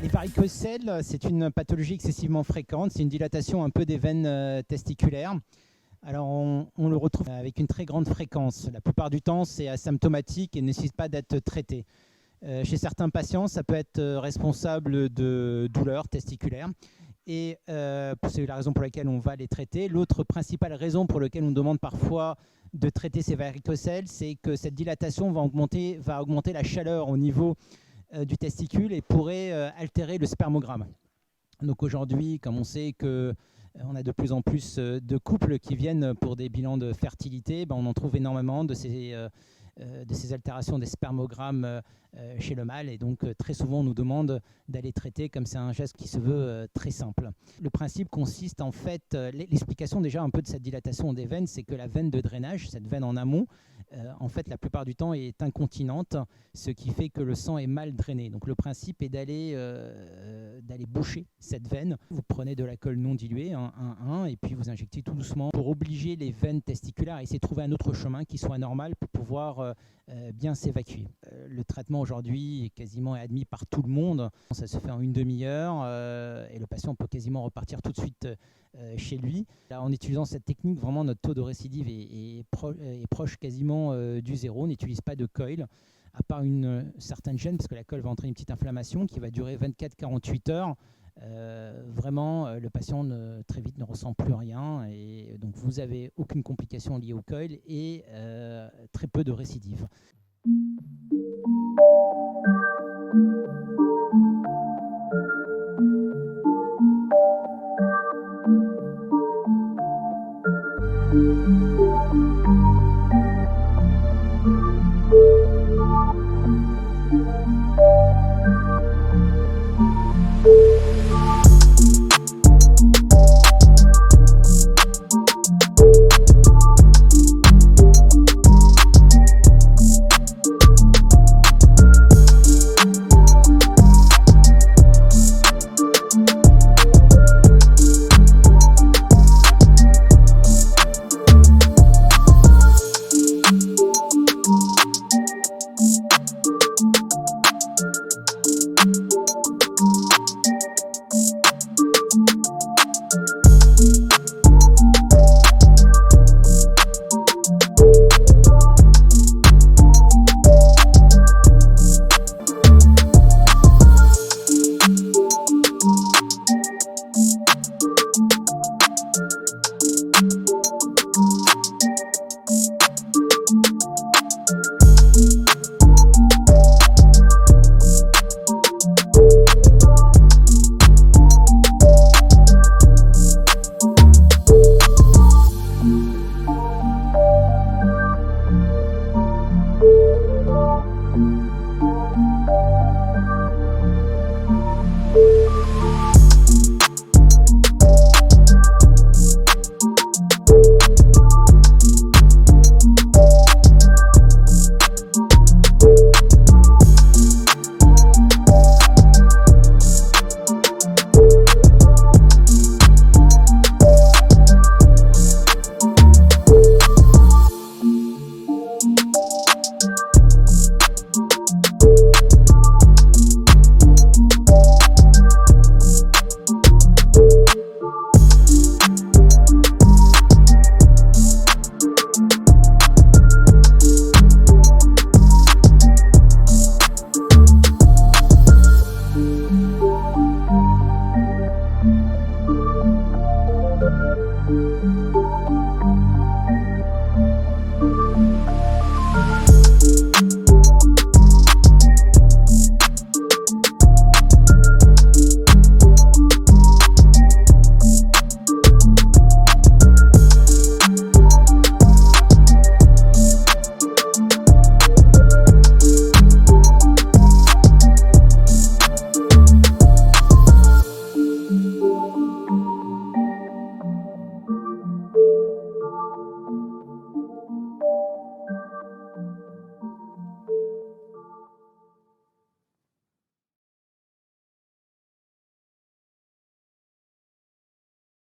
Les varicocèles, c'est une pathologie excessivement fréquente. C'est une dilatation un peu des veines testiculaires. Alors, on le retrouve avec une très grande fréquence. La plupart du temps, c'est asymptomatique et ne nécessite pas d'être traité. Chez certains patients, ça peut être responsable de douleurs testiculaires. Et c'est la raison pour laquelle on va les traiter. L'autre principale raison pour laquelle on demande parfois de traiter ces varicocèles, c'est que cette dilatation va augmenter la chaleur au niveau du testicule et pourrait altérer le spermogramme. Donc aujourd'hui, comme on sait qu'on a de plus en plus de couples qui viennent pour des bilans de fertilité, on en trouve énormément de ces altérations des spermogrammes chez le mâle. Et donc très souvent, on nous demande d'aller traiter, comme c'est un geste qui se veut très simple. Le principe consiste en fait, l'explication déjà un peu de cette dilatation des veines, c'est que la veine de drainage, cette veine en amont, en fait, la plupart du temps est incontinente, ce qui fait que le sang est mal drainé. Donc le principe est d'aller boucher cette veine. Vous prenez de l'alcool non dilué, 1,1, et puis vous injectez tout doucement pour obliger les veines testiculaires à essayer de trouver un autre chemin qui soit normal pour pouvoir bien s'évacuer. Le traitement aujourd'hui est quasiment admis par tout le monde. Ça se fait en une demi-heure et le patient peut quasiment repartir tout de suite chez lui. Là, en utilisant cette technique, vraiment notre taux de récidive est proche quasiment du zéro. On n'utilise pas de coil, à part une certaine gêne, parce que la colle va entraîner une petite inflammation qui va durer 24-48 heures. Vraiment, le patient très vite ne ressent plus rien et donc vous n'avez aucune complication liée au coil et très peu de récidive.